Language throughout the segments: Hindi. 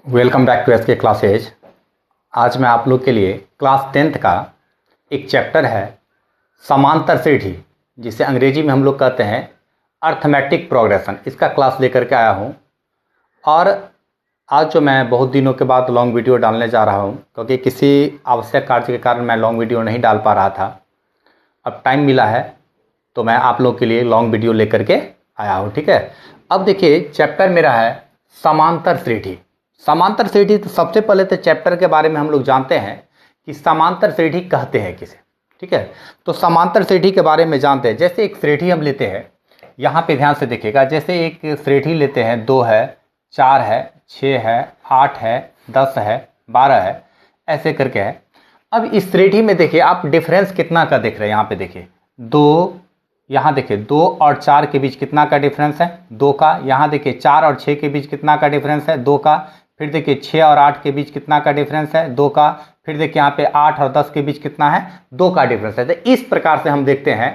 Welcome back to SK classes. आज मैं आप लोग के लिए क्लास 10th का एक चैप्टर है समांतर सीढ़ी, जिसे अंग्रेजी में हम लोग कहते हैं अर्थमेटिक प्रोग्रेशन। इसका क्लास लेकर के आया हूँ और आज जो मैं बहुत दिनों के बाद लॉन्ग वीडियो डालने जा रहा हूँ, क्योंकि किसी आवश्यक कार्य के कारण मैं लॉन्ग वीडियो नहीं डाल पा रहा था। अब टाइम मिला है तो मैं आप लोग के लिए लॉन्ग वीडियो लेकर के आया हूँ। ठीक है, अब देखिए चैप्टर मेरा है समांतर सीढ़ी। समांतर सीढ़ी, तो सबसे पहले तो चैप्टर के बारे में हम लोग जानते हैं कि समांतर सीढ़ी कहते हैं किसे। ठीक है, तो समांतर सीढ़ी के बारे में जानते हैं। जैसे एक सीढ़ी हम लेते हैं, यहाँ पे ध्यान से देखिएगा। जैसे एक सीढ़ी लेते हैं, 2 है, 4 है, 6 है, 8 है, 10 है, 12 है, ऐसे करके है। अब इस सीढ़ी में देखिए आप डिफरेंस कितना का देख रहे हैं। यहाँ पे देखिए 2, यहाँ देखिए 2 और 4 के बीच कितना का डिफरेंस है, 2 का। यहाँ देखिए 4 और 6 के बीच कितना का डिफरेंस है, 2 का। फिर देखिए 6 और 8 के बीच कितना का डिफरेंस है, 2 का। फिर देखिए यहाँ पे 8 और 10 के बीच कितना है, 2 का डिफरेंस है। तो इस प्रकार से हम देखते हैं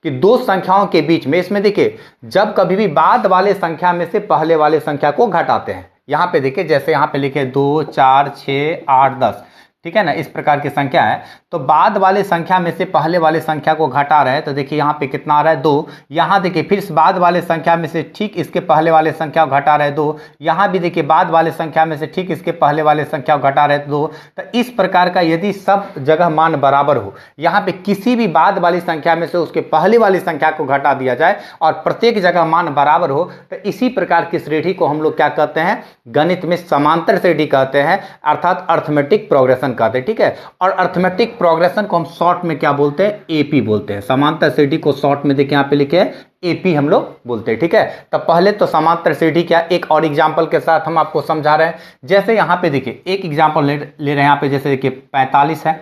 कि दो संख्याओं के बीच में, इसमें देखिए जब कभी भी बाद वाले संख्या में से पहले वाले संख्या को घटाते हैं, यहाँ पे देखिए जैसे यहाँ पे लिखे 2, 4, 6, 8, 10, ठीक है ना, इस प्रकार की संख्या है। तो बाद वाले संख्या में से पहले वाले संख्या को घटा रहे हैं, तो देखिए यहाँ पे कितना आ रहा है, 2। यहाँ देखिए फिर इस बाद वाले संख्या में से ठीक इसके पहले वाले संख्या को घटा रहे हैं, 2। यहाँ भी देखिए बाद वाले संख्या में से ठीक इसके पहले वाले संख्या को घटा रहे हैं, 2। तो इस प्रकार का यदि सब जगह मान बराबर हो, यहाँ पे किसी भी बाद वाली संख्या में से उसके पहले वाली संख्या को घटा दिया जाए और प्रत्येक जगह मान बराबर हो, तो इसी प्रकार की श्रेणी को हम लोग क्या कहते हैं, गणित में समांतर श्रेणी कहते हैं, अर्थात अर्थमेटिक प्रोग्रेशन कहते हैं। ठीक है, और अर्थमेटिक प्रोग्रेशन को हम शॉर्ट में क्या बोलते हैं, एपी बोलते हैं। समांतर सीढ़ी को शॉर्ट में देखिए यहाँ पे लिखे है एपी हम लोग बोलते हैं। ठीक है, तो पहले तो समांतर सीढ़ी क्या, एक और एग्जांपल के साथ हम आपको समझा रहे हैं। जैसे यहाँ पे देखिए एक एग्जांपल ले रहे हैं। यहाँ पे जैसे देखिए 45 है,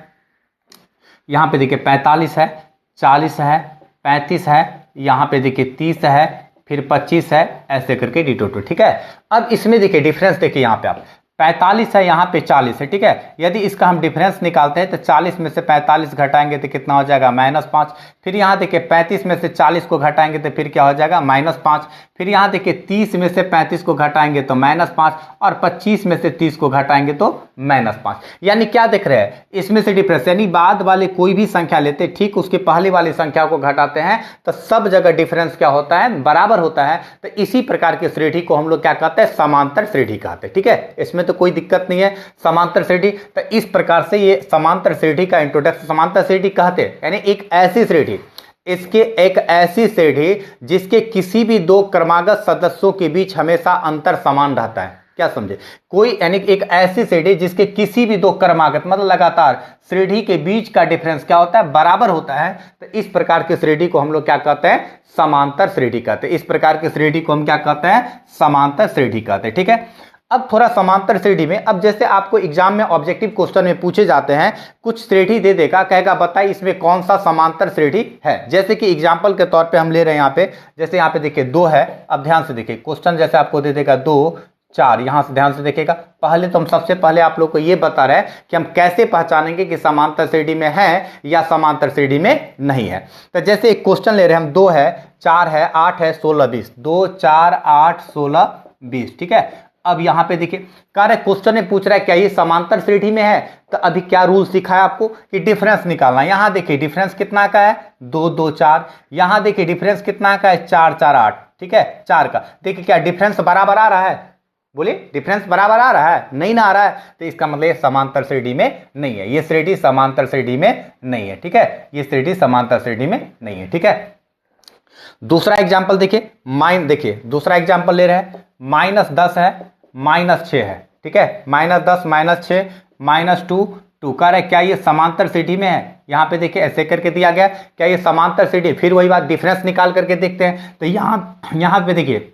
यहाँ पे देखिए 45 है, 40 है, 35 है, यहाँ पे देखिए 30 है, फिर 25 है, ऐसे करके डिटोटो। ठीक है, अब इसमें देखिए डिफरेंस देखिए, यहाँ पे आप 45 है, यहाँ पे 40 है। ठीक है, यदि इसका हम डिफरेंस निकालते हैं तो 40 में से 45 घटाएंगे तो कितना हो जाएगा, -5। फिर यहाँ देखिए 35 में से 40 को घटाएंगे तो फिर क्या हो जाएगा, -5। फिर यहाँ देखिए 30 में से 35 को घटाएंगे तो -5, और 25 में से 30 को घटाएंगे तो -5। यानी क्या देख रहे हैं इसमें से डिफरेंस, यानी बाद वाले कोई भी संख्या लेते ठीक उसके पहले वाली संख्या को घटाते हैं तो सब जगह डिफरेंस क्या होता है, बराबर होता है। तो इसी प्रकार की श्रेणी को हम लोग क्या कहते हैं, समांतर श्रेणी कहते हैं। ठीक है, इसमें तो कोई दिक्कत नहीं है, समांतर श्रेणी। तो इस प्रकार से ये समांतर श्रेणी का इंट्रोडक्शन, समांतर श्रेणी कहते हैं यानी एक ऐसी श्रेणी, इसके एक ऐसी श्रेणी जिसके किसी भी दो क्रमागत सदस्यों के बीच हमेशा अंतर समान रहता है। क्या समझे, कोई यानी एक ऐसी श्रेणी जिसके किसी भी दो क्रमागत मतलब लगातार श्रेणी के बीच का डिफरेंस क्या होता है, बराबर होता है। तो इस प्रकार की श्रेणी को हम लोग क्या कहते हैं, समांतर श्रेणी कहते हैं। इस प्रकार की श्रेणी को हम क्या कहते हैं, समांतर श्रेणी कहते हैं। ठीक है, अब थोड़ा समांतर श्रेणी में, अब जैसे आपको एग्जाम में ऑब्जेक्टिव क्वेश्चन में पूछे जाते हैं, कुछ श्रेणी दे देगा, कहेगा बताइए इसमें कौन सा समांतर श्रेणी है। जैसे कि एग्जांपल के तौर पे हम ले रहे हैं यहाँ पे, जैसे यहाँ पे देखिए 2 है। अब ध्यान से देखिए क्वेश्चन जैसे आपको दे देगा 2, 4, यहाँ से ध्यान से देखिएगा। पहले तो हम सबसे पहले आप लोग को ये बता रहे हैं कि हम कैसे पहचानेंगे कि समांतर श्रेणी में है या समांतर श्रेणी में नहीं है। तो जैसे एक क्वेश्चन ले रहे हैं हम, 2 है, 4 है, 8 है, 16, 20, 2, 4, 8, 16, 20। ठीक है, अब यहाँ पे देखिए कार्य क्वेश्चन में पूछ रहा है क्या ये समांतर श्रेणी में है। तो अभी क्या रूल सिखाया आपको कि डिफरेंस निकालना। यहाँ देखिए डिफरेंस कितना का है, 2, 2, 4। यहाँ देखिए डिफरेंस कितना का है, 4, 4, 8। ठीक है, 4 का देखिए क्या डिफरेंस बराबर आ रहा है, बोलिए डिफरेंस बराबर आ रहा है, नहीं ना आ रहा है, तो इसका मतलब ये समांतर श्रेणी में नहीं है, ये श्रेणी समांतर श्रेणी में नहीं है। ठीक है, ये श्रेणी समांतर श्रेणी में नहीं है। ठीक है, दूसरा एग्जाम्पल देखिए, देखिए दूसरा एग्जाम्पल ले रहे हैं, -10 है, -6 है। ठीक है, -10, -6, -2, 2 कह रहे क्या ये समांतर श्रेणी में है। यहाँ पे देखिए ऐसे करके दिया गया, क्या ये समांतर श्रेणी, फिर वही बात डिफरेंस निकाल करके देखते हैं। तो यहाँ पे देखिए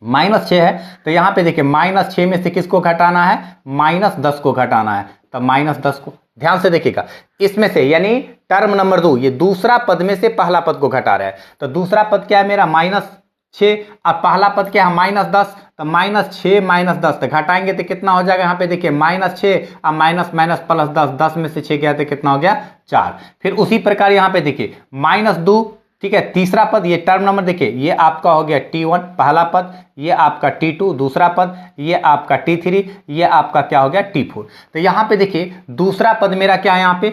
-6 है, तो यहाँ पे देखिए -6 में से किसको घटाना है, -10 को घटाना है। तो -10 को ध्यान से देखिएगा, इसमें से यानी टर्म नंबर 2, ये दूसरा पद में से पहला पद को घटा रहा है। तो दूसरा पद क्या है मेरा, -6, और पहला पद क्या है, -10। तो -6 -10 तो घटाएंगे तो कितना हो जाएगा, यहाँ पे देखिए -6 और माइनस माइनस प्लस 10, 10 में से 6 गया तो कितना हो गया, 4। फिर उसी प्रकार यहाँ पे देखिए -2 ठीक है। तीसरा पद ये टर्म नंबर देखिए, ये आपका हो गया T1 पहला पद, ये आपका T2 दूसरा पद, ये आपका T3, ये आपका क्या हो गया T4। तो यहाँ पे देखिए दूसरा पद मेरा क्या है, यहाँ पे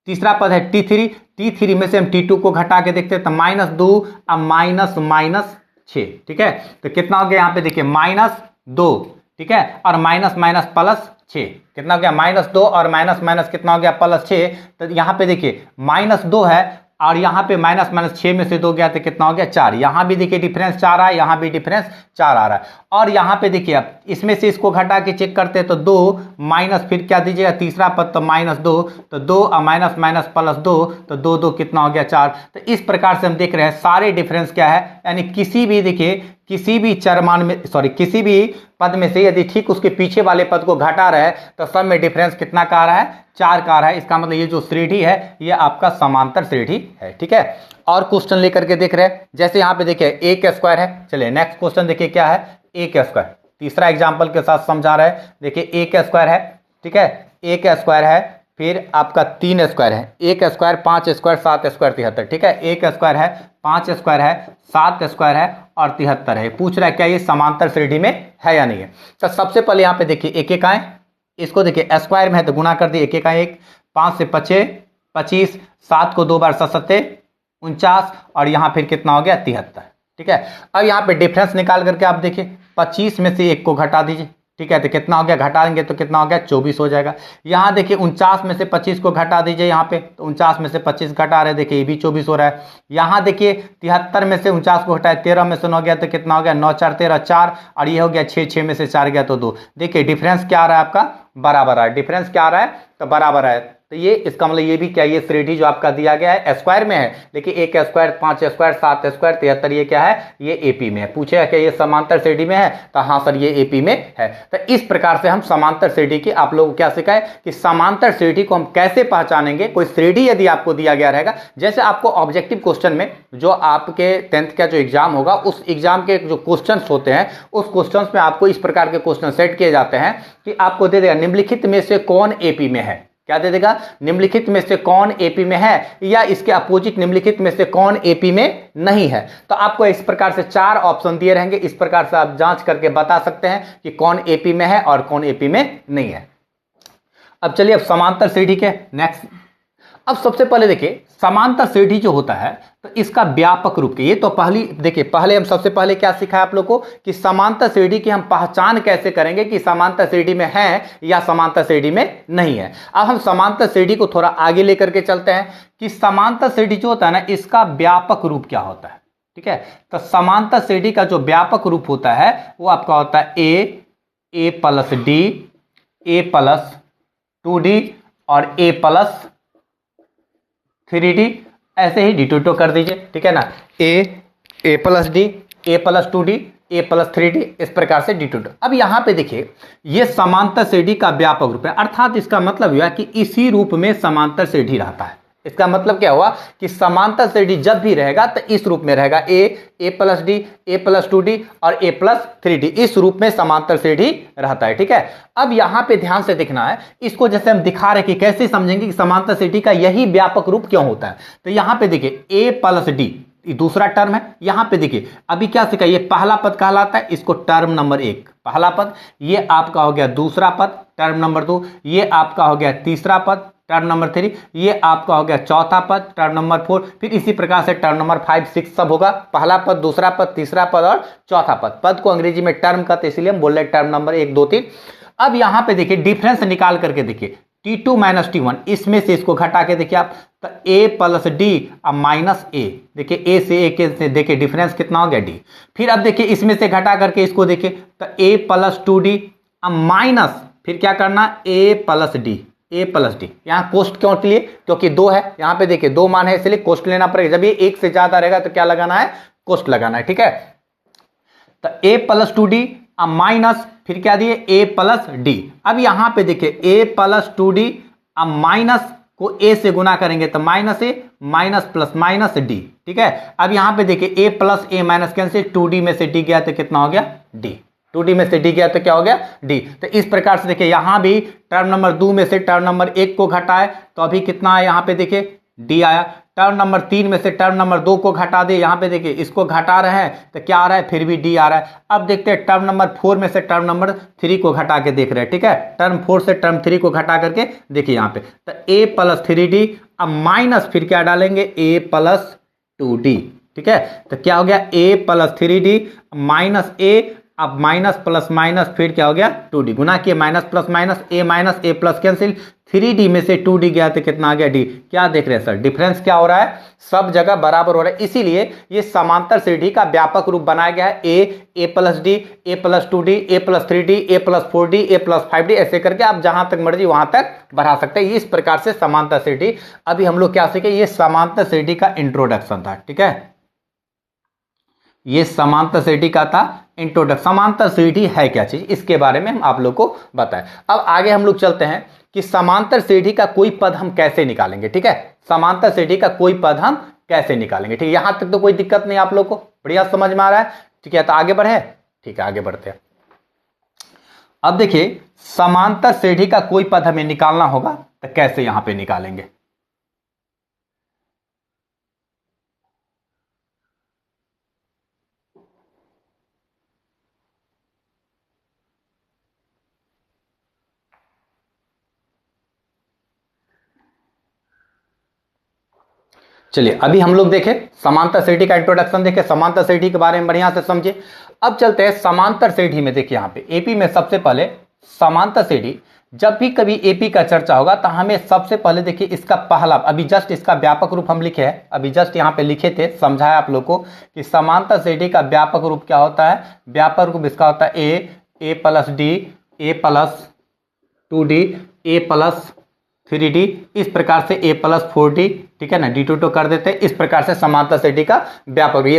तीसरा पद है T3, T3 में से हम T2 को घटा के देखते हैं तो -2 अब -6, ठीक है। तो कितना हो गया यहाँ पे देखिए -2, ठीक है, और माइनस माइनस प्लस 6, कितना हो गया -2 और माइनस माइनस कितना हो गया +6। तो यहाँ पे देखिए -2 है और यहाँ पे माइनस माइनस 6 में से 2 गया तो कितना हो गया 4। यहाँ भी देखिए डिफरेंस 4 है, यहाँ भी डिफरेंस 4 आ रहा है। और यहाँ पे देखिए अब इसमें से इसको घटा के चेक करते हैं तो 2 माइनस फिर क्या दीजिएगा तीसरा पद तो -2, तो 2 और माइनस माइनस +2 तो 2 2 कितना हो गया 4। तो इस प्रकार से हम देख रहे हैं सारे डिफरेंस क्या है, यानी किसी भी देखिए किसी भी चरमान में किसी भी पद में से यदि ठीक उसके पीछे वाले पद को घटा रहे तो सब में डिफरेंस कितना का आ रहा है 4 का आ रहा है। इसका मतलब ये जो श्रेणी है ये आपका समांतर श्रेणी है, ठीक है। और क्वेश्चन लेकर के देख रहे हैं, जैसे यहाँ पे देखिए a का स्क्वायर है। चलिए नेक्स्ट क्वेश्चन देखिए क्या है, a का स्क्वायर। तीसरा एग्जाम्पल के साथ समझा रहे हैं। देखिए a का स्क्वायर है, ठीक है, a का स्क्वायर है, फिर आपका 3 स्क्वायर है, a का स्क्वायर 5 स्क्वायर 7 स्क्वायर 73, ठीक है। a का स्क्वायर है 5 स्क्वायर है 7 स्क्वायर है और 73 है। पूछ रहा है क्या ये समांतर श्रेणी में है या नहीं है। तो सबसे पहले यहाँ पे देखिए एक एक आए, इसको देखिए स्क्वायर में है तो गुना कर दिए, एक एक आए 1, 5 से 25, 7 को 2 बार 7 49 और यहाँ फिर कितना हो गया 73, ठीक है। अब यहाँ पे डिफरेंस निकाल करके आप देखिए 25 में से 1 को घटा दीजिए, ठीक है, तो कितना हो गया घटाएंगे तो कितना हो गया 24 हो जाएगा। यहाँ देखिए 49 में से 25 को घटा दीजिए, यहाँ पे तो 49 में से 25 घटा रहे, देखिए ये भी 24 हो रहा है। यहाँ देखिए 73 में से 49 को घटाए 13 में से 9 गया तो कितना हो गया 9 4 13 4 और ये हो गया 6 6 में से 4 गया तो 2। देखिए डिफरेंस क्या आ रहा है आपका बराबर है, डिफरेंस क्या आ रहा है तो बराबर है। तो ये इसका मतलब ये भी क्या ये श्रेणी जो आपका दिया गया है स्क्वायर में है, लेकिन 1 स्क्वायर 5 स्क्वायर 7 स्क्वायर 73 ये क्या है ये एपी में है। पूछेगा क्या ये समांतर श्रेणी में है तो हाँ सर ये एपी में है। तो इस प्रकार से हम समांतर श्रेणी की आप लोगों को क्या सिखाए कि समांतर श्रेणी को हम कैसे पहचानेंगे। कोई श्रेणी यदि आपको दिया गया रहेगा, जैसे आपको ऑब्जेक्टिव क्वेश्चन में जो आपके 10th का जो एग्जाम होगा उस एग्जाम के जो क्वेश्चन होते हैं उस क्वेश्चन में आपको इस प्रकार के क्वेश्चन सेट किए जाते हैं कि आपको दे देगा निम्नलिखित में से कौन एपी में है, क्या दे देगा निम्नलिखित में से कौन एपी में है या इसके अपोजिट निम्नलिखित में से कौन एपी में नहीं है। तो आपको इस प्रकार से 4 ऑप्शन दिए रहेंगे, इस प्रकार से आप जांच करके बता सकते हैं कि कौन एपी में है और कौन एपी में नहीं है। अब चलिए अब समांतर श्रेणी के नेक्स्ट। अब सबसे पहले देखिए समांतर श्रेणी जो होता है तो इसका व्यापक रूप के ये तो पहले हम सबसे पहले क्या सिखाया आप लोग को कि समांतर श्रेणी की हम पहचान कैसे करेंगे कि समांतर श्रेणी में है या समांतर श्रेणी में नहीं है। अब हम समांतर श्रेणी को थोड़ा आगे लेकर के चलते हैं कि समांतर श्रेणी जो होता है ना इसका व्यापक रूप क्या होता है, ठीक है। तो समांतर श्रेणी का जो व्यापक रूप होता है वो आपका होता है a plus d, a plus 2d और a प्लस 3d, ऐसे ही d2 कर दीजिए, ठीक है ना। a plus d, a plus 2d, a plus 3d, इस प्रकार से d2। अब यहाँ पे देखिए ये समांतर श्रेणी का व्यापक रूप है, अर्थात इसका मतलब हुआ कि इसी रूप में समांतर श्रेणी रहता है। इसका मतलब क्या हुआ कि समांतर श्रेणी जब भी रहेगा तो इस रूप में रहेगा a plus d, a plus 2d और a प्लस 3d, इस रूप में समांतर श्रेणी रहता है, ठीक है। अब यहाँ पे ध्यान से देखना है, इसको जैसे हम दिखा रहे कि कैसे समझेंगे कि समांतर श्रेणी का यही व्यापक रूप क्यों होता है। तो यहाँ पे देखिए a प्लस d दूसरा टर्म है, यहाँ पे देखिए अभी क्या सीखा ये पहला पद कहलाता है, इसको टर्म नंबर 1 पहला पद, ये आपका हो गया दूसरा पद टर्म नंबर 2, ये आपका हो गया तीसरा पद टर्म नंबर 3, ये आपका हो गया चौथा पद टर्म नंबर 4, फिर इसी प्रकार से टर्म नंबर 5 6 सब होगा, पहला पद दूसरा पद तीसरा पद और चौथा पद। पद को अंग्रेजी में टर्म कहते इसलिए हम बोल रहे टर्म नंबर 1 2 3। अब यहाँ पे देखिए डिफरेंस निकाल करके देखिए T2 माइनस T1, इसमें से इसको घटा के देखिए आप तो a प्लस d अब माइनस a, देखिए a से a के देखिए डिफरेंस कितना हो गया d। फिर अब देखिए इसमें से घटा करके इसको देखिए तो a प्लस 2d अब माइनस फिर क्या करना a प्लस d, यहाँ कोष्ट क्यों के लिए क्योंकि 2 है, यहाँ पे देखिए 2 मान है इसलिए कोष्ट लेना पड़ेगा। जब ये 1 से ज्यादा रहेगा तो क्या लगाना है कोष्ट लगाना है, ठीक है। तो a प्लस 2d अब माइनस फिर क्या दिए a प्लस d। अब यहाँ पे देखिए a प्लस 2d अब माइनस को a से गुना करेंगे तो minus a minus plus minus d, ठीक है। अब यहाँ पे देखिए a plus a minus cancel 2d में से d गया तो कितना हो गया d, 2d में से d गया तो क्या हो गया d। तो इस प्रकार से देखिए यहाँ भी टर्म नंबर 2 में से टर्म नंबर 1 को घटाए तो अभी कितना है यहाँ पे देखिए d आया, टर्म नंबर 3 में से टर्म नंबर 2 को घटा दे, यहाँ पे देखिए इसको घटा रहे हैं तो क्या आ रहा है, फिर भी डी आ रहा है। अब देखते हैं टर्म नंबर 4 में से टर्म नंबर 3 को घटा के देख रहे हैं, ठीक है, टर्म 4 से टर्म 3 को घटा करके देखिए यहाँ पे, तो a प्लस 3d, अब माइनस फिर क्या डालेंगे, a प्लस 2d, ठीक है, तो क्या हो गया, a plus 3d minus a, अब माइनस प्लस माइनस फिर क्या हो गया 2d, गुना किए minus plus minus, a minus a plus cancel, 3d में से 2d गया तो कितना आ गया d। क्या देख रहे हैं सर, डिफरेंस क्या हो रहा है, सब जगह बराबर हो रहा है, इसीलिए ये समांतर श्रेणी का व्यापक रूप बनाया गया है, a plus d, a plus 2d, a plus 3d, a plus 4d, a plus 5d, ऐसे करके आप जहां तक मर्जी वहां तक बढ़ा सकते हैं। इस प्रकार से समांतर श्रेणी, अभी हम लोग क्या सीखे, ये समांतर श्रेणी का इंट्रोडक्शन था, ठीक है, ये समांतर श्रेणी का था इंट्रोडक्शन। समांतर श्रेणी है क्या चीज, इसके बारे में हम आप लोग को बताएं। अब आगे हम लोग चलते हैं कि समांतर श्रेणी का कोई पद हम कैसे निकालेंगे, ठीक है, समांतर श्रेणी का कोई पद हम कैसे निकालेंगे, ठीक है, यहां तक तो कोई दिक्कत नहीं, आप लोग को बढ़िया समझ में आ रहा है, ठीक है, तो आगे बढ़े, ठीक है, आगे बढ़ते हैं। अब देखिए समांतर श्रेणी का कोई पद हमें निकालना होगा तो कैसे यहां पे निकालेंगे। चलिए अभी हम लोग देखें समांतर श्रेणी का इंट्रोडक्शन, देखें समांतर श्रेणी के बारे में बढ़िया से समझे। अब चलते हैं समांतर श्रेणी में, देखिए यहाँ पे एपी में सबसे पहले समांतर श्रेणी, जब भी कभी एपी का चर्चा होगा तो हमें सबसे पहले देखिए इसका पहला, अभी जस्ट इसका व्यापक रूप हम लिखे हैं, अभी जस्ट यहाँ पे लिखे थे, समझाया आप लोग को कि समांतर श्रेणी का व्यापक रूप क्या होता है, व्यापक रूप इसका होता है A plus D, A plus 2d, a plus 3d, इस प्रकार से a प्लस 4d, ठीक है ना, d2 कर देते हैं, इस प्रकार से समांतर श्रेणी का व्यापक। ये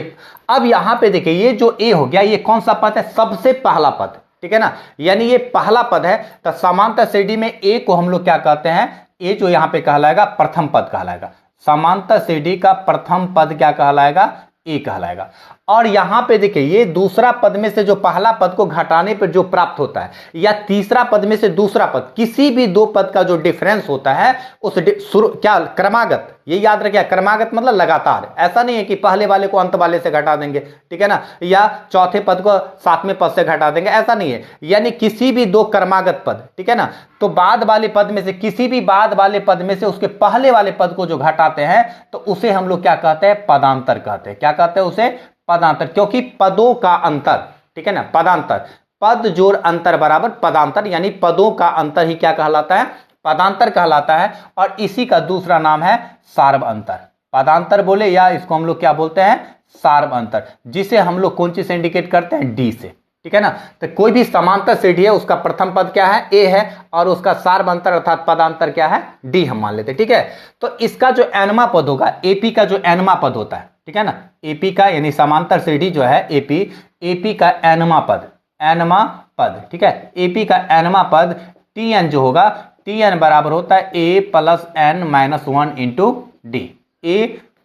अब यहाँ पे देखिए ये जो a हो गया, ये कौन सा पद है, सबसे पहला पद, ठीक है ना, यानी ये पहला पद है, तो समांतर श्रेणी में a को हम लोग क्या कहते हैं, a जो यहाँ पे कहलाएगा प्रथम पद कहलाएगा, समांतर श्रेणी का प्रथम पद क्या कहलाएगा, ए कहलाएगा। और यहां पे देखिए ये दूसरा पद में से जो पहला पद को घटाने पर जो प्राप्त होता है, या तीसरा पद में से दूसरा पद, किसी भी दो पद का जो डिफरेंस होता है उस क्या क्रमागत, ये याद रखिए, क्रमागत मतलब लगातार, ऐसा नहीं है कि पहले वाले को अंत वाले से घटा देंगे, ठीक है ना, या चौथे पद को सातवें पद से घटा देंगे, ऐसा नहीं है, यानी किसी भी दो क्रमागत पद, ठीक है ना, तो बाद वाले पद में से किसी भी बाद वाले पद में से उसके पहले वाले पद को जो घटाते हैं तो उसे हम लोग क्या कहते हैं, पदांतर कहते हैं। क्या कहते हैं उसे, पदांतर, क्योंकि पदों का अंतर, ठीक है ना, पदांतर, पद जोड़ अंतर बराबर पदांतर, यानी पदों का अंतर ही क्या कहलाता है, पदांतर कहलाता है। और इसी का दूसरा नाम है सार्व अंतर, पदांतर बोले या इसको हम लोग क्या बोलते हैं, सार्व अंतर, जिसे हम लोग कौन चीज से इंडिकेट करते हैं, डी से, ठीक है ना। तो कोई भी समांतर श्रेणी है उसका प्रथम पद क्या है, ए है, और उसका सार्व अंतर अर्थात पदांतर क्या है, डी हम मान लेते हैं, ठीक है। तो इसका जो एनमा पद होगा, एपी का जो एनमा पद होता है, ठीक है ना, एपी का यानी समांतर श्रेणी जो है एपी का एनमा पद, ठीक है, एपी का एनमा पद टीएन जो होगा, टीएन बराबर होता है A plus N minus 1 into D.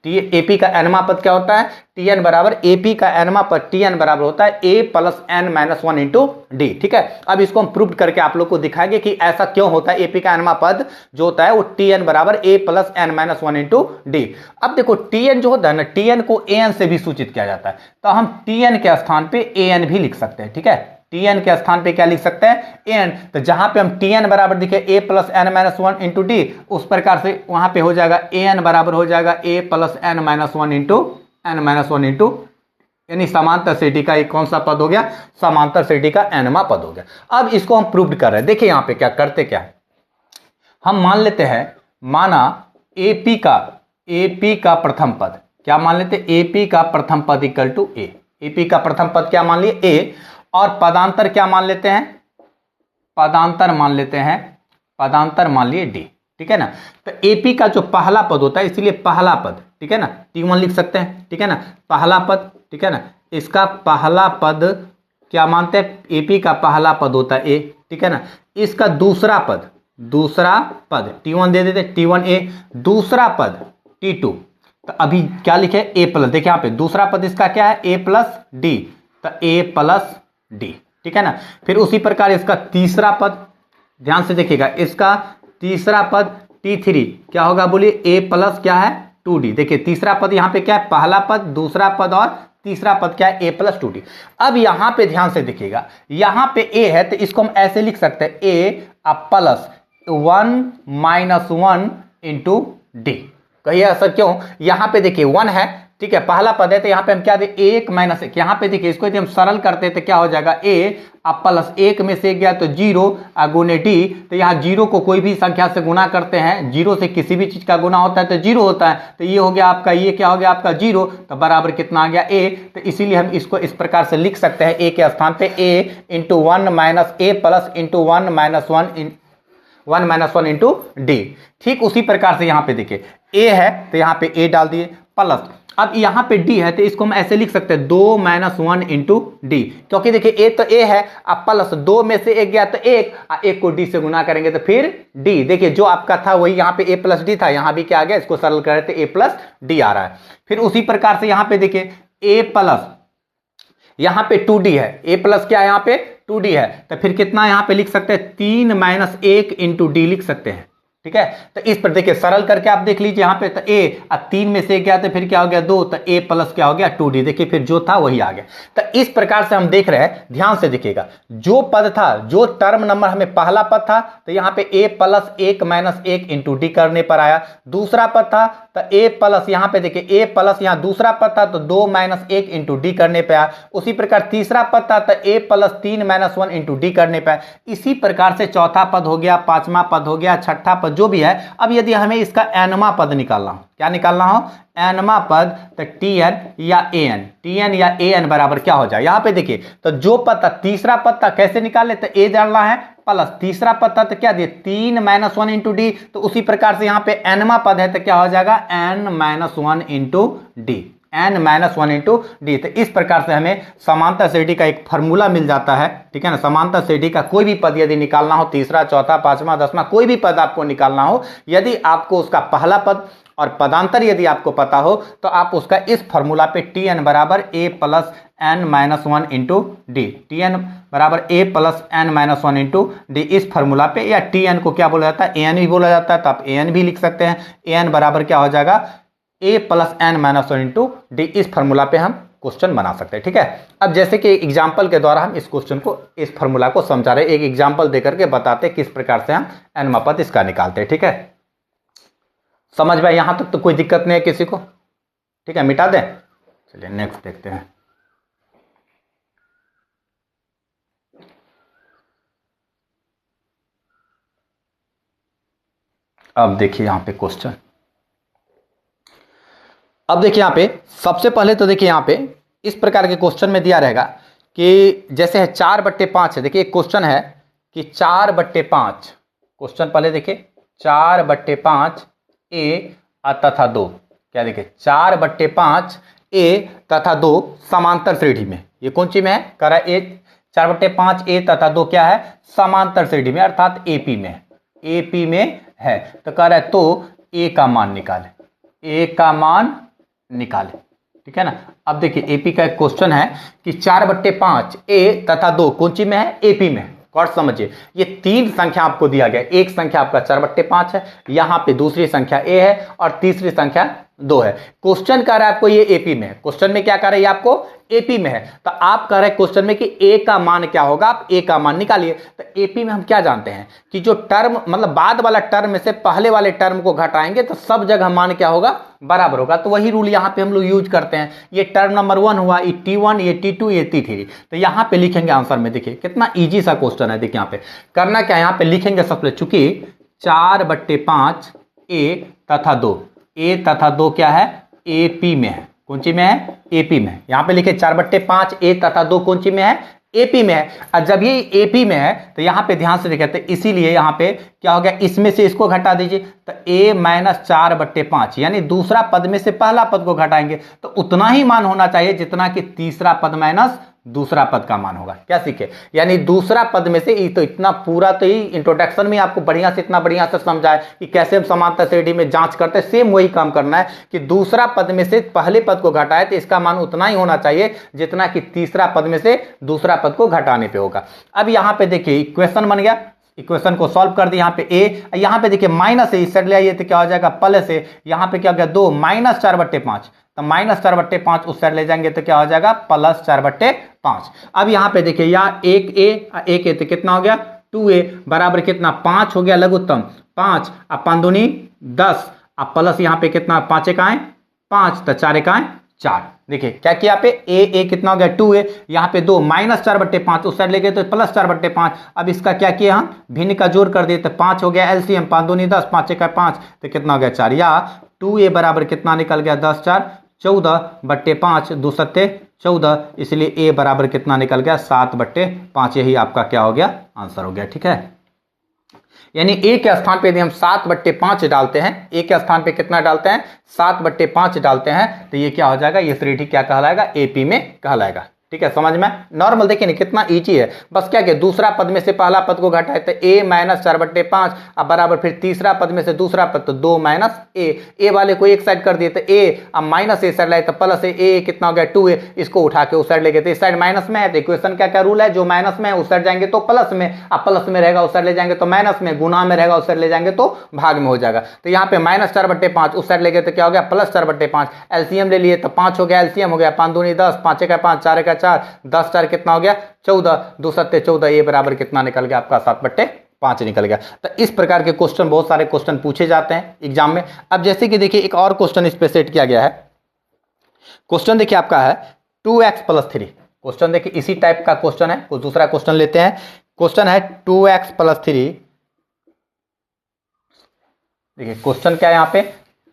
AP का एनमा पद क्या होता है, टीएन बराबर, एपी का एनमा पद टीएन बराबर होता है A plus N minus 1 into D, ठीक है। अब इसको हम प्रूव करके आप लोग को दिखाएंगे कि ऐसा क्यों होता है, एपी का एनमा पद जो होता है वो टीएन बराबर A plus N minus 1 into D. अब देखो टीएन जो होता है ना, टीएन को एन से भी सूचित किया जाता है, तो हम टीएन के स्थान पे एन भी लिख सकते हैं, ठीक है, टीएन के स्थान पे क्या लिख सकते हैं, एन, तो जहां पे हम टीएन बराबर दिखे A plus N minus 1 into D, उस प्रकार से वहां पे हो जाएगा एन बराबर हो जाएगा A plus N minus 1 into N minus 1 into, यानी समांतर श्रेणी का एक कौन सा पद हो गया, समांतर श्रेणी का एनमा पद हो गया। अब इसको हम प्रूव कर रहे हैं, देखिए यहां पे क्या करते, क्या हम मान लेते हैं, माना एपी का प्रथम पद, क्या मान लेते, एपी का प्रथम पद इक्वल टू ए, एपी का प्रथम पद क्या मान लिए, ए, और पदांतर क्या मान लेते हैं, पदांतर मान लिए डी, ठीक है ना। तो एपी का जो पहला पद होता है, इसलिए पहला पद, ठीक है ना, T1 लिख सकते हैं, ठीक है ना, पहला पद, ठीक है ना, इसका पहला पद क्या मानते हैं, एपी का पहला पद होता है ए, ठीक है ना, इसका दूसरा पद T1 दे देते, T1 ए, दूसरा पद T2, तो अभी क्या लिखे, ए प्लस, देखिए यहाँ पे दूसरा पद इसका क्या है, ए प्लस डी, तो ए प्लस डी, ठीक है ना। फिर उसी प्रकार इसका तीसरा पद, ध्यान से देखिएगा, इसका तीसरा पद T3 क्या होगा, बोलिए ए प्लस क्या है 2d। देखिए तीसरा पद यहाँ पे क्या है, पहला पद, दूसरा पद और तीसरा पद क्या है, a प्लस 2d। अब यहाँ पे ध्यान से देखिएगा, यहाँ पे a है तो इसको हम ऐसे लिख सकते हैं a plus 1 minus 1 into D. कहिए ऐसा क्यों, यहाँ पे देखिए 1 है, ठीक है, पहला पद है तो यहाँ पे हम क्या दे, 1 माइनस 1। यहाँ पे देखिए इसको यदि हम सरल करते हैं तो क्या हो जाएगा, a प्लस 1 में से गया तो 0 गुने डी। तो यहाँ 0 को कोई भी संख्या से गुना करते हैं, 0 से किसी भी चीज का गुना होता है तो 0 होता है। तो ये हो गया आपका, ये क्या हो गया आपका 0, तो बराबर कितना आ गया a। तो इसीलिए हम इसको इस प्रकार से लिख सकते हैं, a के स्थान पे a into 1 minus a plus into 1 minus 1 into D. ठीक उसी प्रकार से यहाँ पे देखिए a है तो यहाँ पे a डाल दिए प्लस, अब यहाँ पे d है तो इसको हम ऐसे लिख सकते हैं 2 माइनस 1 इंटू डी, क्योंकि देखिए a तो a है, अब प्लस 2 में से 1 गया तो 1 को d से गुना करेंगे तो फिर d। देखिए जो आपका था वही यहाँ पे a प्लस डी था, यहाँ भी क्या आ गया, इसको सरल करें तो a प्लस डी आ रहा है। फिर उसी प्रकार से यहाँ पे देखिए a प्लस, यहाँ पे 2d है, a प्लस क्या है यहाँ पे 2d है, तो फिर कितना यहाँ पे लिख सकते हैं, 3 माइनस 1 इंटू डी लिख सकते हैं। ठीक है, तो इस पर देखिए सरल करके आप देख लीजिए, यहाँ पे तो a, अब 3 में से गया तो फिर क्या हो गया 2, तो a प्लस क्या हो गया 2d। देखिए फिर जो था वही आ गया। तो इस प्रकार से हम देख रहे हैं, ध्यान से देखिएगा, जो पद था, जो टर्म नंबर हमें पहला पद था तो यहाँ पे a plus 1 minus 1 into D करने पर आया। दूसरा पद था तो a प्लस, यहाँ पे देखिए a प्लस, यहाँ दूसरा पद था तो 2 माइनस 1 इंटू डी करने पे आया। उसी प्रकार तीसरा पद था तो a plus 3 minus 1 into D करने पे आया। इसी प्रकार से चौथा पद हो गया, पांचवा पद हो गया, छठा पद जो भी है। अब यदि हमें इसका एनवा पद निकालना हो, क्या निकालना हो, एनवा पद, तो tn या an, tn या an बराबर क्या हो जाए, यहाँ पे देखिए तो जो पद था, तीसरा पद था, कैसे निकाले, तो a डालना है प्लस, तीसरा पद था तो क्या दिए 3 माइनस 1 इंटू डी। तो उसी प्रकार से यहाँ पे एनवा पद है तो क्या हो जाएगा, n minus 1 into D, n minus 1 into D. तो इस प्रकार से हमें समांतर श्रेणी का एक फॉर्मूला मिल जाता है। ठीक है ना, समांतर श्रेणी का कोई भी पद यदि निकालना हो, तीसरा, चौथा, पांचवा, 10वां, कोई भी पद आपको निकालना हो, यदि आपको उसका पहला पद और पदांतर यदि आपको पता हो तो आप उसका इस फॉर्मूला पे tn बराबर a plus n minus 1 into D, tn बराबर a plus n minus 1 into D, इस फॉर्मूला पे, या tn को क्या बोला जाता है, an भी बोला जाता है, तो आप an भी लिख सकते हैं। an बराबर क्या हो जाएगा, a plus n minus 1 into D. इस फॉर्मूला पे हम क्वेश्चन बना सकते हैं। ठीक है, अब जैसे कि एग्जाम्पल के द्वारा हम इस क्वेश्चन को, इस फॉर्मूला को समझा रहे, एक एग्जाम्पल देकर के बताते किस प्रकार से हम एनवा पद इसका निकालते हैं। ठीक है, समझ में यहां तक तो कोई दिक्कत नहीं है किसी को। ठीक है, मिटा दें, चलिए नेक्स्ट देखते हैं। अब देखिए यहाँ पे क्वेश्चन, अब देखिए यहाँ पे सबसे पहले तो देखिए यहाँ पे इस प्रकार के क्वेश्चन में दिया रहेगा कि जैसे है 4/5 है। देखिए एक क्वेश्चन है कि 4/5, क्वेश्चन पहले देखिए 4/5 a तथा 2, क्या देखिए 4/5 a तथा 2 समांतर श्रेणी में, ये कौन सी में है, कह रहा है 4/5 a तथा 2 क्या है, समांतर श्रेणी में, अर्थात AP में, AP में है। तो कह रहा है तो a का मान निकाले, a का मान निकाले। ठीक है ना, अब देखिए AP का एक क्वेश्चन है कि 4/5 a तथा 2 कौन सी में है, AP में। और समझिए ये तीन संख्या आपको दिया गया, एक संख्या आपका 4/5 है, यहाँ पे दूसरी संख्या a है और तीसरी संख्या 2 है। क्वेश्चन कह रहा है आपको ये AP में है, क्वेश्चन में क्या कह रहा है, ये आपको AP में है। तो आप कह रहे हैं क्वेश्चन में कि a का मान क्या होगा, आप a का मान निकालिए। तो AP में हम क्या जानते हैं कि जो टर्म, मतलब बाद वाला टर्म में से पहले वाले टर्म को घटाएंगे तो सब जगह मान क्या होगा, बराबर होगा। तो वही रूल यहाँ पे हम लोग यूज करते हैं। ये टर्म नंबर 1 हुआ, ये T1, ये T2, ये T3। तो यहाँ पे लिखेंगे आंसर में, देखिए कितना ईजी सा क्वेश्चन है। देखिए यहाँ पे करना क्या है, यहाँ पे लिखेंगे सबसे, चूंकि 4/5 a तथा 2, a तथा 2 क्या है, AP में है, कौन सी में है, AP में। यहाँ पे लिखे 4/5 a तथा 2 कौन सी में है, AP में है। और जब ये AP में है तो यहाँ पे ध्यान से देखते हैं, इसीलिए यहाँ पे क्या हो गया, इसमें से इसको घटा दीजिए तो a माइनस 4/5, यानी दूसरा पद में से पहला पद को घटाएंगे तो उतना ही मान होना चाहिए जितना कि तीसरा पद माइनस दूसरा पद का मान होगा। क्या सीखे, यानी दूसरा पद में से, तो इतना पूरा तो ही इंट्रोडक्शन में आपको बढ़िया से, इतना बढ़िया से समझाए कि कैसे हम समांतर श्रेणी में जांच करते हैं। सेम वही काम करना है कि दूसरा पद में से पहले पद को घटाए तो इसका मान उतना ही होना चाहिए जितना कि तीसरा पद में से दूसरा पद को घटाने पे होगा। अब यहाँ पे देखिए इक्वेशन बन गया, इक्वेशन को सॉल्व कर दी, यहाँ पे a, यहाँ पे देखिए माइनस है, इस साइड ले आइए तो क्या हो जाएगा प्लस है, यहाँ पे क्या हो गया 2 माइनस 4/5, तो माइनस 4/5 उस साइड ले जाएंगे तो क्या हो जाएगा प्लस 4/5। अब यहाँ पे देखिए यहाँ एक ए तो कितना हो गया 2a बराबर कितना 5 हो गया लघुत्तम 5, अब 5 दूनी 10, अब प्लस यहाँ पे कितना 5 एकाएं 5, तो 4 एकाएं 4। देखिए क्या किया पे ए कितना हो गया 2a, यहाँ पे 2 माइनस 4/5 उस साइड ले गए तो प्लस 4/5। अब इसका क्या किया हम भिन्न का जोड़ कर दिए तो 5 हो गया एलसीएम, 5 दूनी 10, 5 एका 5, तो कितना हो गया 4, या 2a बराबर कितना निकल गया 10 4 14/5, 2 सत्ते 14, इसलिए a बराबर कितना निकल गया 7/5। यही आपका क्या हो गया आंसर हो गया। ठीक है, यानी a के स्थान पे यदि हम 7/5 डालते हैं, a के स्थान पे कितना डालते हैं 7/5 डालते हैं, तो ये क्या हो जाएगा, ये श्रेणी क्या कहलाएगा AP में कहलाएगा। ठीक है, समझ में नॉर्मल देखिए नहीं कितना इजी है, बस क्या किया दूसरा पद में से पहला पद को घटाए तो a माइनस 4/5, अब बराबर फिर तीसरा पद में से दूसरा पद तो 2 माइनस a वाले को एक साइड कर दिए तो a, अब माइनस ए साइड लाए तो प्लस a कितना हो गया 2a, इसको उठा के उस साइड ले गए तो इस साइड माइनस में है, तो इक्वेशन क्या क्या रूल है, जो माइनस में है उस साइड जाएंगे तो प्लस में, अब प्लस में रहेगा उस साइड ले जाएंगे तो माइनस में, गुना में रहेगा उस साइड ले जाएंगे तो भाग में हो जाएगा। तो यहाँ पे माइनस 4/5 उस साइड ले गए तो क्या हो गया प्लस 4/5, एलसीएम ले लिए तो 5 हो गया, एलसीएम हो गया 5 दूनी 10, 5 एका 5, 4 एका 4, 10 4 कितना हो गया 14, 2 सत्ते 14, ये बराबर कितना निकल गया आपका 7/5 निकल गया। तो इस प्रकार के क्वेश्चन बहुत सारे क्वेश्चन पूछे जाते हैं एग्जाम में। अब जैसे कि देखिए एक और क्वेश्चन इस पे सेट किया गया है, क्वेश्चन देखिए आपका है 2x + 3, क्वेश्चन देखिए इसी टाइप का क्वेश्चन है, कुछ दूसरा क्वेश्चन लेते हैं। क्वेश्चन है 2x + 3, देखिए क्वेश्चन क्या है यहाँ पे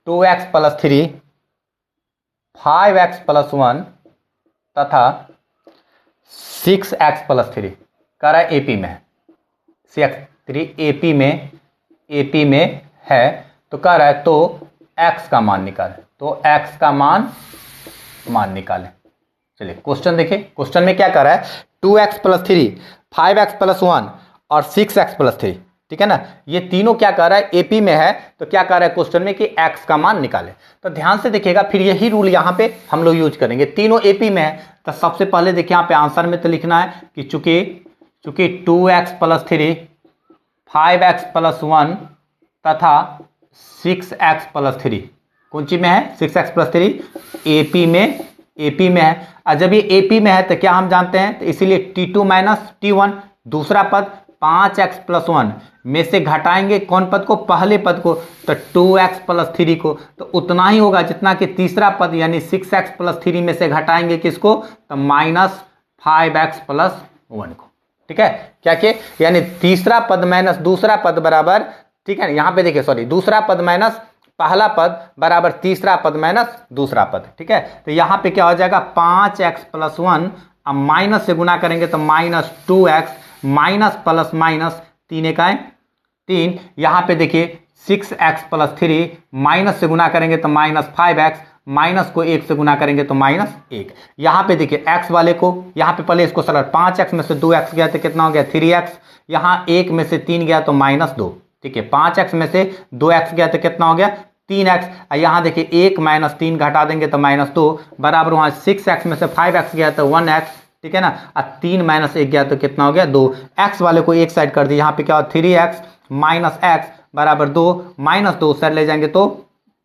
2x + 3 5x + 1 तथा 6x + 3 कह रहा है AP में है, 6x3 AP में है, तो कह रहा है तो x का मान निकालें, तो x का मान निकालें। चलिए क्वेश्चन देखिए, क्वेश्चन में क्या कर रहा है 2x + 3 5x + 1 और 6x + 3, ठीक है ना, ये तीनों क्या कर रहा है AP में है, तो क्या कर रहा है क्वेश्चन में कि x का मान निकालें। तो ध्यान से देखिएगा, फिर यही रूल यहाँ पे हम लोग यूज करेंगे, तीनों AP में है, तो सबसे पहले देखिए यहाँ पे आंसर में तो लिखना है कि चूंकि 2x + 3 5x + 1 तथा 6x + 3 कौन सी में है 6x + 3 AP में है। और जब ये AP में है तो क्या हम जानते हैं, तो इसीलिए T2 - T1 दूसरा पद 5x + 1 में से घटाएंगे कौन पद को, पहले पद को, तो 2x + 3 को, तो उतना ही होगा जितना कि तीसरा पद यानी 6x + 3 में से घटाएंगे किसको, तो -5x + 1 को। ठीक है, क्या कि यानी तीसरा पद माइनस दूसरा पद बराबर, ठीक है, यहाँ पे देखिए सॉरी दूसरा पद माइनस पहला पद बराबर तीसरा पद माइनस दूसरा पद। ठीक है, तो यहाँ पे क्या हो जाएगा 5x + 1, अब माइनस से गुना करेंगे तो -2x माइनस प्लस माइनस 3 एकाएं 3, यहाँ पे देखिए 6x + 3 माइनस से गुना करेंगे तो -5x, माइनस को 1 से गुना करेंगे तो -1। यहाँ पे देखिए x वाले को, यहाँ पे पहले इसको सरल 5x में से 2x गया तो कितना हो गया 3x, यहाँ 1 में से 3 गया तो -2। ठीक है, 5x में से 2x गया तो कितना हो गया 3x, यहाँ देखिए 1 - 3 घटा देंगे तो -2 बराबर, वहाँ 6x में से 5x गया तो 1x, ठीक है ना, और 3 - 1 गया तो कितना हो गया 2। x वाले को एक साइड कर दिए, यहाँ पे क्या हो 3x - x बराबर 2, -2 साइड ले जाएंगे तो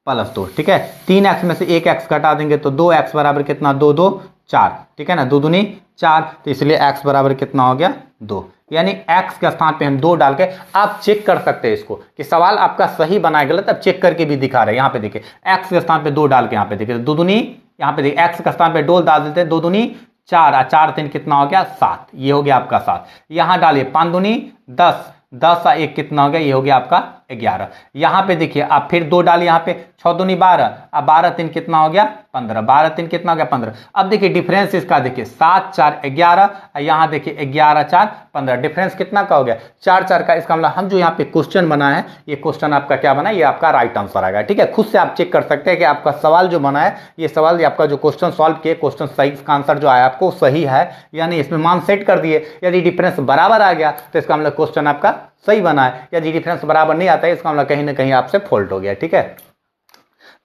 +2। ठीक है, 3x में से 1x घटा देंगे तो 2x बराबर कितना 2 2 4, ठीक है ना, 2 दूनी 4, तो इसलिए x बराबर कितना हो गया 2। यानी x के स्थान पे हम 2 डाल के आप चेक कर सकते हैं इसको कि सवाल आपका सही बनाया गलत, अब चेक करके भी दिखा रहे हैं। यहाँ पे देखिए x के स्थान पे 2 डाल के, यहाँ पे देखिए 2 दूनी, यहाँ पे देखिए x के स्थान पे 2 डाल देते हैं, 2 दूनी 4 और 4 3 कितना हो गया 7, ये हो गया आपका 7। यहाँ डालिए 5 दूनी 10, 10 और 1 कितना हो गया, ये हो गया आपका 11। यहाँ पे देखिए आप फिर 2 डालिए, यहाँ पे 6 दूनी 12 और 12 3 कितना हो गया 15, 12 3 कितना हो गया 15। अब देखिए डिफरेंस इसका देखिए 7 4 11 और यहाँ देखिए 11 4 15, डिफरेंस कितना का हो गया 4 4 का। इसका मतलब हम जो यहाँ पे क्वेश्चन बना है, ये क्वेश्चन आपका क्या बना है, ये आपका राइट आंसर आएगा। ठीक है, खुद से आप चेक कर सकते हैं कि आपका सवाल जो बना है, ये सवाल आपका जो क्वेश्चन सॉल्व किए, क्वेश्चन सही का आंसर जो आया आपको सही है या नहीं, इसमें मान सेट कर दिए। यदि डिफरेंस बराबर आ गया तो इसका मतलब क्वेश्चन आपका सही बना है, यदि डिफरेंस बराबर नहीं आता है इसका मतलब कहीं ना कहीं आपसे फॉल्ट हो गया। ठीक है,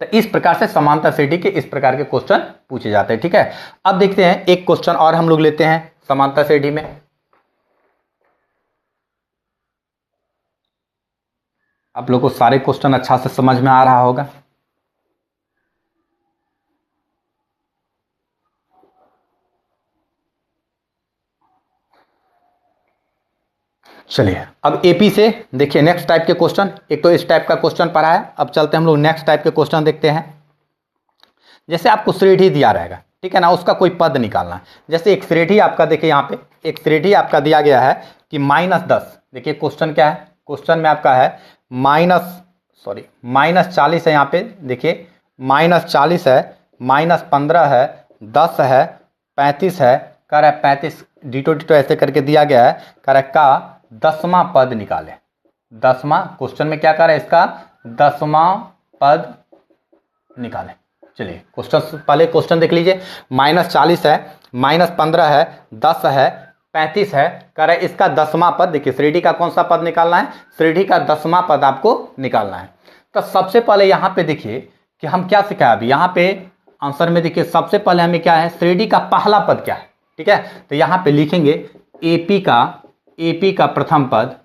तो इस प्रकार से समांतर श्रेणी के इस प्रकार के क्वेश्चन पूछे जाते हैं। ठीक है, अब देखते हैं एक क्वेश्चन और हम लोग लेते हैं समांतर श्रेणी में। आप लोग को सारे क्वेश्चन अच्छा से समझ में आ रहा होगा। चलिए अब एपी से देखिए नेक्स्ट टाइप के क्वेश्चन, एक तो इस टाइप का क्वेश्चन पढ़ा है, अब चलते हैं हम लोग नेक्स्ट टाइप के क्वेश्चन देखते हैं। जैसे आपको श्रेणी दिया रहेगा, ठीक है ना, उसका कोई पद निकालना है। जैसे एक श्रेणी आपका देखिए यहाँ पे एक श्रेणी आपका दिया गया है कि -10, देखिए क्वेश्चन क्या है, क्वेश्चन में आपका है -40 है, यहाँ पे देखिए -40 है, -15 है, 10 है, 35 है, कह रहा है 35 डिटो डिटो ऐसे करके दिया गया है, कह रहा है का 10वां पद निकाले। 10वां क्वेश्चन में क्या कर रहा है, इसका 10वां पद निकाले। चलिए क्वेश्चन पहले क्वेश्चन देख लीजिए, -40 है, -15 है, 10 है, 35 है, कह रहा है इसका 10वां पद। देखिए श्रेणी का कौन सा पद निकालना है, श्रेणी का 10वां पद आपको निकालना है। तो सबसे पहले यहाँ पे देखिए कि हम क्या सीखा है अभी यहाँ पे आंसर में, देखिए सबसे पहले हमें क्या है, श्रेणी का पहला पद क्या है, ठीक है। तो यहाँ पे लिखेंगे एपी का प्रथम पद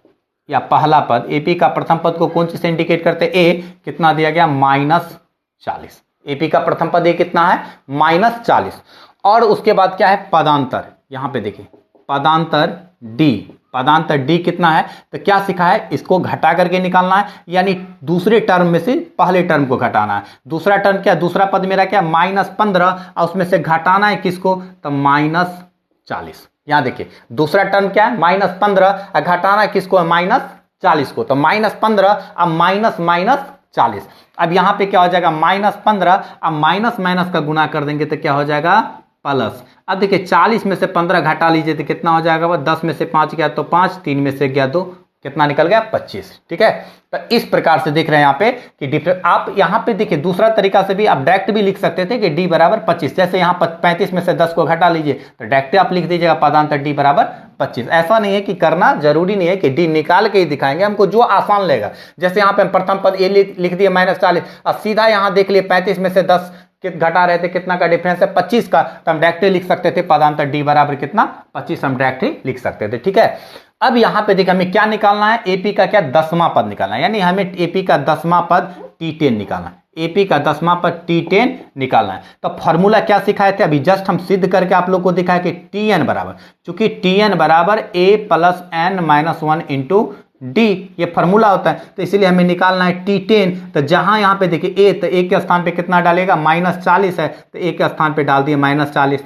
या पहला पद। एपी का प्रथम पद को कौन चीज से इंडिकेट करते हैं, ए कितना दिया गया -40। एपी का प्रथम पद ए कितना है -40। और उसके बाद क्या है पदांतर, यहाँ पे देखिए पदांतर डी, पदांतर डी कितना है, तो क्या सिखा है, इसको घटा करके निकालना है, यानी दूसरे टर्म में से पहले टर्म को घटाना है। दूसरा टर्म क्या, दूसरा पद मेरा क्या -15 और उसमें से घटाना है किसको, तो -40। यहाँ देखिए दूसरा टर्म क्या है -15 और घटाना है किसको, -40 को, तो -15 और -40। अब यहाँ पे क्या हो जाएगा -15 और माइनस माइनस का गुना कर देंगे तो क्या हो जाएगा प्लस। अब देखिए 40 में से 15 घटा लीजिए तो कितना हो जाएगा, वह 10 में से 5 गया तो 5, 3 में से गया 2, कितना निकल गया 25। ठीक है, तो इस प्रकार से देख रहे हैं यहाँ पे कि डिफरेंस। आप यहाँ पे देखिए दूसरा तरीका से भी आप डायरेक्ट भी लिख सकते थे कि d बराबर 25। जैसे यहाँ 35 में से 10 को घटा लीजिए तो डायरेक्ट आप लिख दीजिएगा पदांतर d बराबर 25। ऐसा नहीं है कि करना जरूरी नहीं है कि d निकाल के ही दिखाएंगे, हमको जो आसान लगेगा। जैसे यहाँ पे हम प्रथम पद ए लिख दिए -40, अब सीधा यहाँ देख लिए 35 में से 10 घटा रहे थे, कितना का डिफरेंस है 25 का, तो हम डायरेक्टली लिख सकते थे पदांतर d बराबर कितना 25, हम डायरेक्टली लिख सकते थे। ठीक है, अब यहां पे देखिए हमें क्या निकालना है, एपी का क्या 10वां पद निकालना है, यानी हमें एपी का 10वां पद T10 निकालना है। एपी का 10वां पद T10 निकालना है। तो फॉर्मूला क्या सिखाए थे अभी जस्ट हम सिद्ध करके आप लोग को दिखाया कि Tn बराबर, चूंकि Tn बराबर a plus n minus 1 into D, ये फॉर्मूला होता है, तो इसीलिए हमें निकालना है T10। तो जहां यहां पे देखिए a, तो a के स्थान पे कितना डालेगा -40 है, तो a के स्थान पे डाल दिए -40,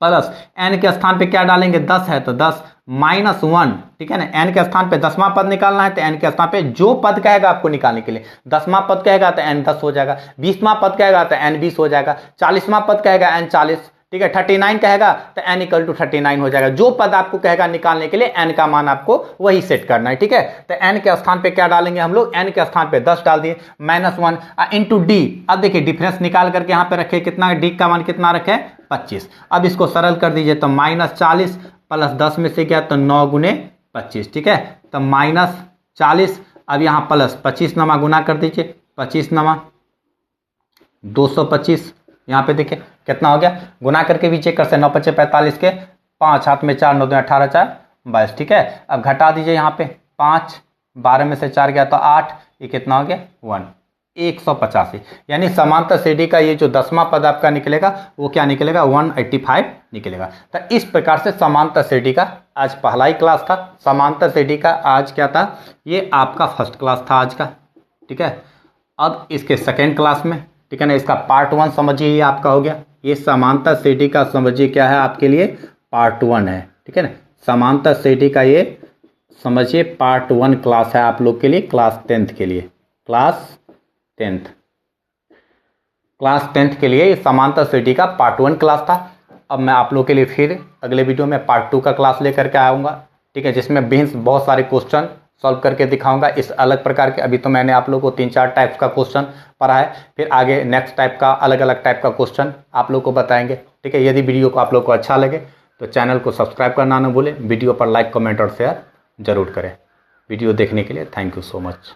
प्लस n के स्थान पे क्या डालेंगे 10 है तो 10 -1। ठीक है ना, n के स्थान पे 10वां पद निकालना है, तो n के स्थान पे जो पद कहेगा आपको निकालने के लिए, 10वां पद कहेगा तो n 10 हो जाएगा, 20वां पद कहेगा तो n 20 हो जाएगा, 40वां पद कहेगा n 40, ठीक है, 39 कहेगा तो n इक्वल टू 39 हो जाएगा। जो पद आपको कहेगा निकालने के लिए n का मान आपको वही सेट करना है। ठीक है, तो n के स्थान पे क्या डालेंगे हम लोग, n के स्थान पे 10 डाल दिए, -1 इंटू डी। अब देखिए डिफरेंस निकाल करके यहाँ पे रखे, कितना डी का मान कितना रखे 25। अब इसको सरल कर दीजिए तो -40 प्लस 10 में से गया तो 9 गुने 25। ठीक है, तो -40, अब यहाँ प्लस 25 नमा गुना कर दीजिए, 25 नमा 225, यहाँ पे देखिए कितना हो गया, गुना करके भी चेक कर सकते, 9 5 45 के 5 हाथ में 4 9 2 18 4 22। ठीक है, अब घटा दीजिए यहाँ पे 5, 12 में से 4 गया तो 8, ये कितना हो गया 185। यानी समांतर श्रेणी का ये जो 10वां पद आपका निकलेगा वो क्या निकलेगा 185 निकलेगा। तो इस प्रकार से समांतर श्रेणी का आज पहला ही क्लास था। समांतर श्रेणी का आज क्या था, ये आपका फर्स्ट क्लास था आज का। ठीक है, अब इसके सेकेंड क्लास में, ठीक है ना, इसका पार्ट 1 समझिए, ये आपका हो गया। ये समांतर श्रेणी का समझिए क्या है आपके लिए पार्ट 1 है। ठीक है ना, समांतर श्रेणी का ये समझिए पार्ट 1 क्लास है आप लोग के लिए, क्लास 10th के लिए, क्लास 10th के लिए समांतर श्रेणी का पार्ट 1 क्लास था। अब मैं आप लोग के लिए फिर अगले वीडियो में पार्ट 2 का क्लास लेकर के आऊँगा। ठीक है, जिसमें बेंच बहुत सारे क्वेश्चन सॉल्व करके दिखाऊंगा इस अलग प्रकार के। अभी तो मैंने आप लोग को 3-4 टाइप्स का क्वेश्चन पढ़ा है, फिर आगे नेक्स्ट टाइप का अलग अलग टाइप का क्वेश्चन आप लोग को बताएंगे। ठीक है, यदि वीडियो को आप लोग को अच्छा लगे तो चैनल को सब्सक्राइब करना ना भूलें, वीडियो पर लाइक कमेंट और शेयर जरूर करें। वीडियो देखने के लिए थैंक यू सो मच।